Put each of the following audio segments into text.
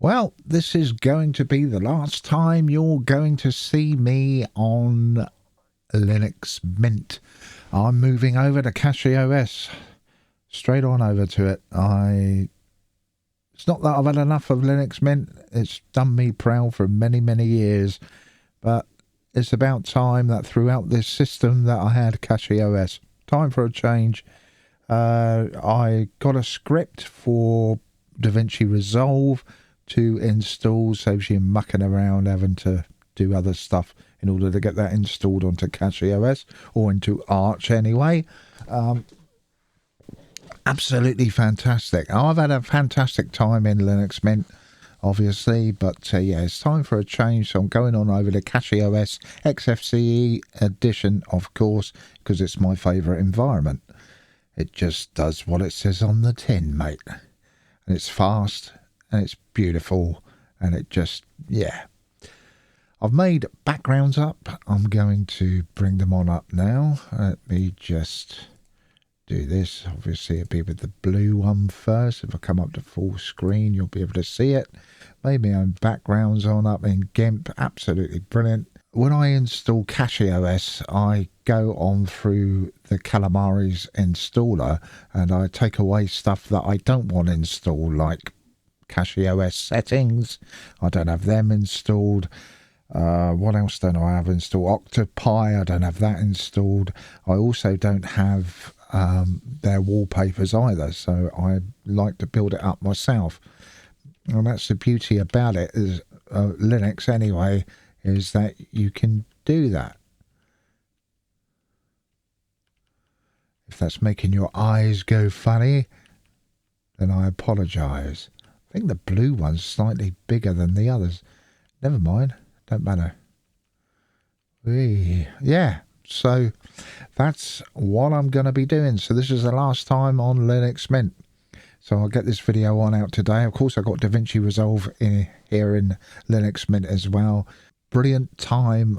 Well, this is going to be the last time you're going to see me on Linux Mint. I'm moving over to Cachy OS. Straight on over to it. It's not that I've had enough of Linux Mint. It's done me proud for many, many years. But it's about time that throughout this system that I had Cachy OS. Time for a change. I got a script for DaVinci Resolve to install, saves you mucking around having to do other stuff in order to get that installed onto Cachy OS or into Arch anyway. Absolutely fantastic. I've had a fantastic time in Linux Mint, obviously, but yeah, it's time for a change, so I'm going on over to Cachy OS Xfce Edition, of course, because it's my favourite environment. It just does what it says on the tin, mate. And it's fast, and it's beautiful, and it just, yeah. I've made backgrounds up. I'm going to bring them on up now. Let me just do this. Obviously, it'll be with the blue one first. If I come up to full screen, you'll be able to see it. Made my own backgrounds on up in GIMP. Absolutely brilliant. When I install Cachy OS, I go on through the Calamari's installer and I take away stuff that I don't want installed, like Cachy OS settings. I don't have them installed. What else don't I have installed? Octopi, I don't have that installed. I also don't have their wallpapers either, so I like to build it up myself. And that's the beauty about it, is Linux anyway, is that you can do that. If that's making your eyes go funny, then I apologise. I think the blue one's slightly bigger than the others. Never mind, don't matter. Yeah, so that's what I'm going to be doing. So this is the last time on Linux Mint. So I'll get this video on out today. Of course, I've got DaVinci Resolve here in Linux Mint as well. Brilliant time.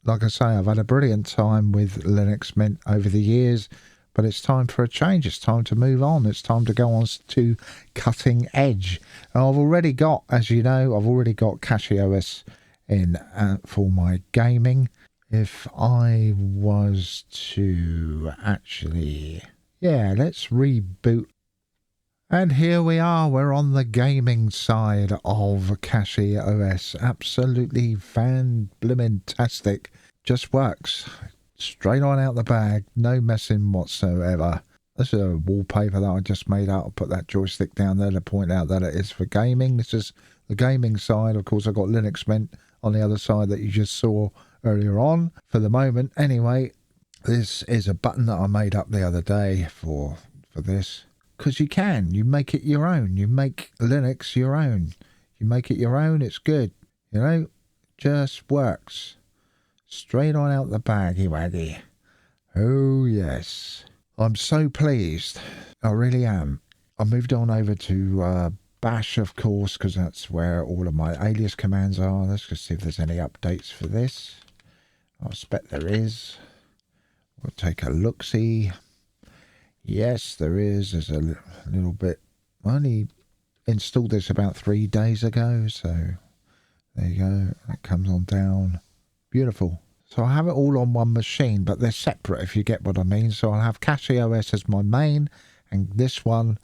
Like I say, I've had a brilliant time with Linux Mint over the years, but it's time for a change. It's time to move on. It's time to go on to cutting edge. And I've already got, as you know, I've already got Cachy OS in for my gaming. If I was to actually, yeah, let's reboot. And here we are, we're on the gaming side of Cachy OS. Absolutely fan-blimmin-tastic. Just works. Straight on out the bag, no messing whatsoever. This is a wallpaper that I just made out. I'll put that joystick down there to point out that it is for gaming. This is the gaming side. Of course, I've got Linux Mint on the other side that you just saw earlier on. For the moment, anyway, this is a button that I made up the other day for this. Because you can. You make it your own. You make Linux your own. You make it your own, it's good. You know, just works. Straight on out the baggy waggy. Oh, yes. I'm so pleased. I really am. I moved on over to Bash, of course, because that's where all of my alias commands are. Let's just see if there's any updates for this. I expect there is. We'll take a look-see. Yes, there is. There's a little bit. I only installed this about 3 days ago, so there you go. That comes on down. Beautiful. So I have it all on one machine, but they're separate, if you get what I mean. So I'll have Cachy OS as my main, and this one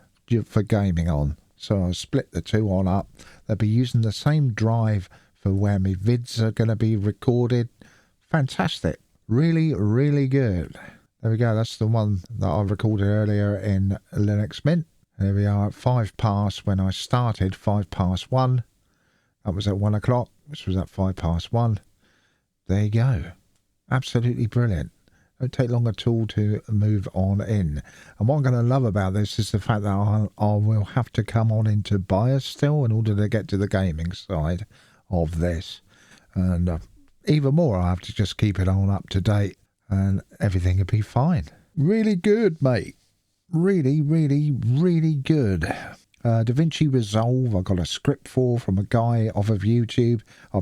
for gaming on. So I'll split the two on up. They'll be using the same drive for where my vids are going to be recorded. Fantastic. Really, really good. There we go, that's the one that I recorded earlier in Linux Mint. There we are at 5 past when I started, 5 past 1. That was at 1 o'clock, which was at 5 past 1. There you go. Absolutely brilliant. Don't take long at all to move on in. And what I'm going to love about this is the fact that I will have to come on into BIOS still in order to get to the gaming side of this. And even more, I have to just keep it on up to date. And everything will be fine. Really good, mate. Really, really, really good. DaVinci Resolve, I got a script from a guy off of YouTube. I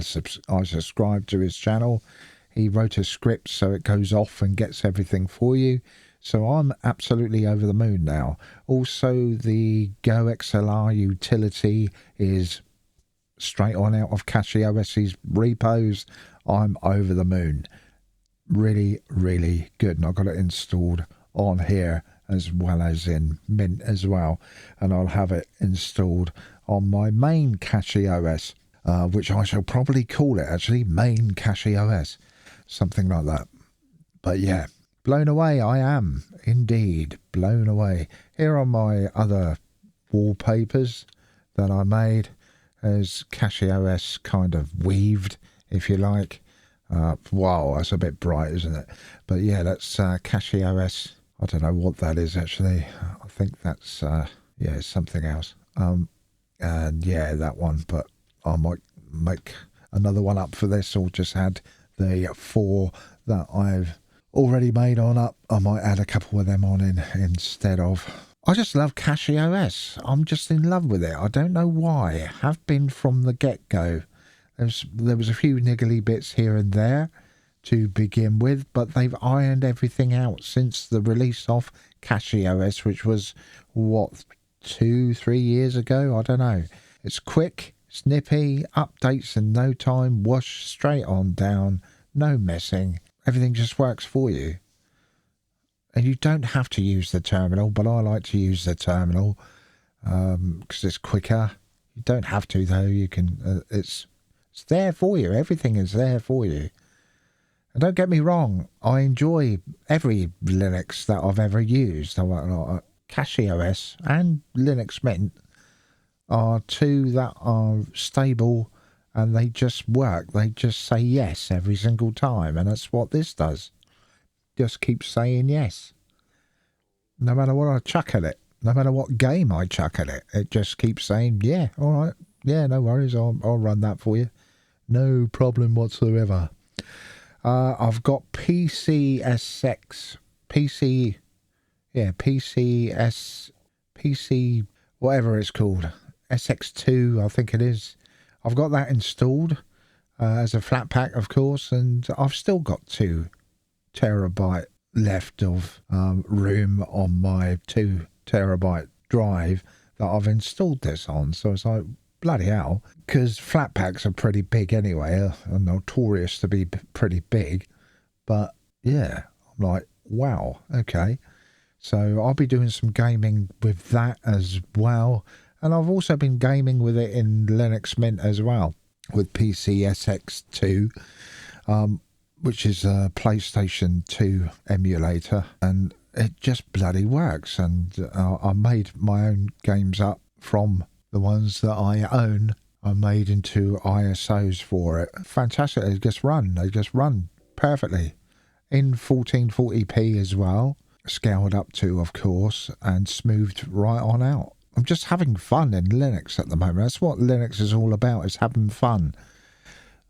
subscribed to his channel. He wrote a script so it goes off and gets everything for you. So I'm absolutely over the moon now. Also, the Go XLR utility is straight on out of Cachy OS's repos. I'm over the moon. Really, really good. And I've got it installed on here as well as in Mint as well. And I'll have it installed on my main Cachy OS, which I shall probably call it actually main Cachy OS. Something like that. But yeah, blown away I am. Indeed, blown away. Here are my other wallpapers that I made. There's Cachy OS kind of weaved, if you like. Wow, that's a bit bright, isn't it? But yeah, that's Cachy OS. I don't know what that is actually. I think that's yeah, it's something else. And yeah, that one. But I might make another one up for this, or just add the 4 that I've already made on up. I might add a couple of them on in instead of. I just love Cachy OS. I'm just in love with it. I don't know why. Have been from the get-go. There was a few niggly bits here and there to begin with, but they've ironed everything out since the release of Cachy OS, which was, what, 2-3 years ago? I don't know. It's quick, snippy, updates in no time, wash straight on down, no messing. Everything just works for you. And you don't have to use the terminal, but I like to use the terminal because it's quicker. You don't have to, though. You can. It's there for you. Everything is there for you. And don't get me wrong, I enjoy every Linux that I've ever used. Cachy OS and Linux Mint are 2 that are stable and they just work. They just say yes every single time, and that's what this does. Just keeps saying yes. No matter what I chuck at it, no matter what game I chuck at it, it just keeps saying, yeah, all right, yeah, no worries, I'll run that for you. No problem whatsoever. I've got PC, whatever it's called, SX2, I think it is. I've got that installed as a flat pack, of course, and I've still got 2 terabyte left of room on my 2 terabyte drive that I've installed this on. So it's like, bloody hell, because flat packs are pretty big anyway, are notorious to be pretty big. But yeah, I'm like, wow, okay. So I'll be doing some gaming with that as well. And I've also been gaming with it in Linux Mint as well, with PCSX2, which is a PlayStation 2 emulator. And it just bloody works. And I made my own games up from the ones that I own. I made into ISOs for it. Fantastic. They just run perfectly in 1440p as well, scaled up to, of course, and smoothed right on out. I'm just having fun in Linux at the moment. That's what Linux is all about, is having fun.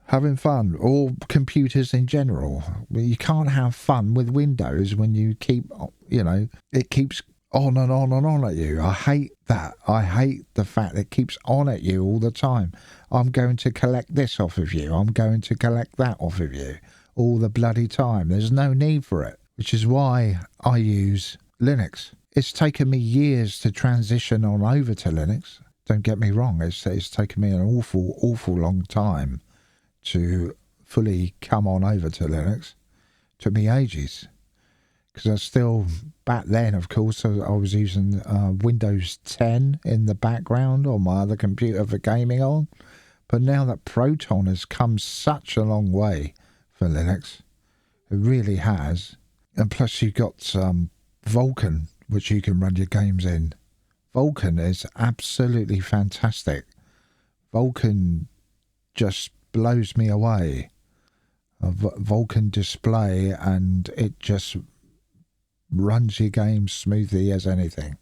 Having fun, or computers in general. You can't have fun with Windows when you keep, it keeps on and on and on at you. I hate that. I hate the fact it keeps on at you all the time. I'm going to collect this off of you. I'm going to collect that off of you all the bloody time. There's no need for it, which is why I use Linux. It's taken me years to transition on over to Linux. Don't get me wrong. It's taken me an awful long time to fully come on over to Linux. Took me ages. Because I still, back then, of course, I was using Windows 10 in the background on my other computer for gaming on. But now that Proton has come such a long way for Linux, it really has. And plus you've got Vulkan, which you can run your games in. Vulkan is absolutely fantastic. Vulkan just blows me away. A Vulkan display, and it just runs your game smoothly as anything,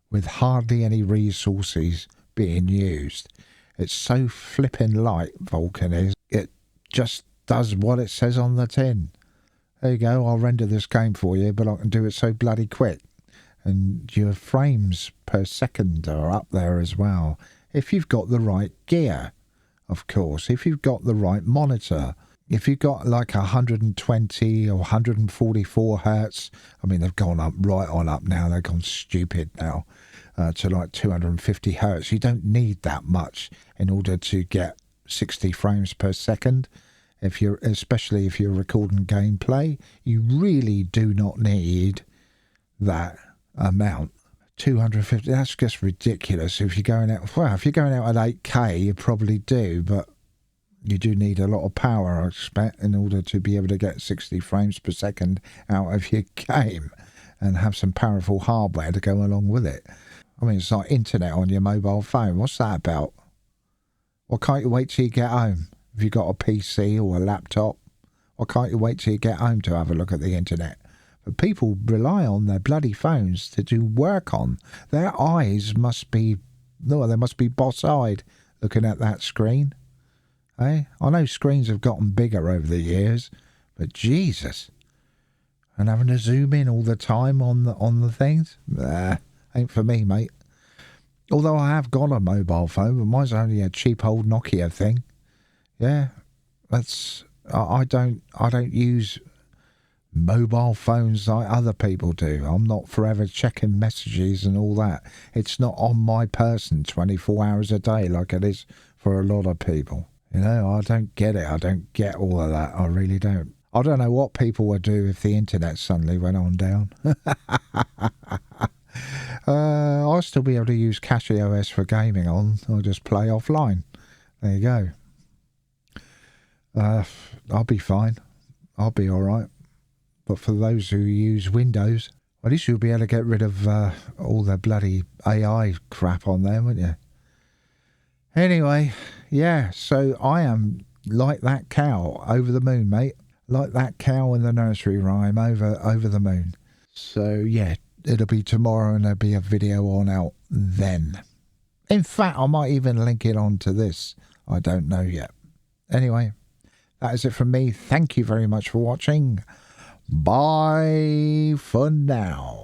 with hardly any resources being used. It's so flipping light, Vulkan is. It just does what it says on the tin. There you go, I'll render this game for you, but I can do it so bloody quick. And your frames per second are up there as well. If you've got the right gear, of course, if you've got the right monitor. if you've got like 120 or 144 hertz, I mean, they've gone up right on up now. They've gone stupid now to like 250 hertz. You don't need that much in order to get 60 frames per second. Especially if you're recording gameplay, you really do not need that amount. 250, that's just ridiculous. If you're going out, well, if you're going out at 8K, you probably do, but you do need a lot of power, I expect, in order to be able to get 60 frames per second out of your game and have some powerful hardware to go along with it. I mean, it's like internet on your mobile phone. What's that about? Why can't you wait till you get home? If you've got a PC or a laptop, why can't you wait till you get home to have a look at the internet? But people rely on their bloody phones to do work on. Their eyes must be, no, they must be boss-eyed looking at that screen. Eh? I know screens have gotten bigger over the years, but Jesus. And having to zoom in all the time on the things? Ain't for me, mate. Although I have got a mobile phone, but mine's only a cheap old Nokia thing. Yeah, I don't use mobile phones like other people do. I'm not forever checking messages and all that. It's not on my person 24 hours a day like it is for a lot of people. You know, I don't get it. I don't get all of that. I really don't. I don't know what people would do if the internet suddenly went on down. I'll still be able to use Cachy OS for gaming on. I'll just play offline. There you go. I'll be fine. I'll be all right. But for those who use Windows, at least you'll be able to get rid of all the bloody AI crap on there, won't you? Anyway, yeah, so I am like that cow over the moon, mate. Like that cow in the nursery rhyme, over the moon. So, yeah, it'll be tomorrow and there'll be a video on out then. In fact, I might even link it on to this. I don't know yet. Anyway, that is it from me. Thank you very much for watching. Bye for now.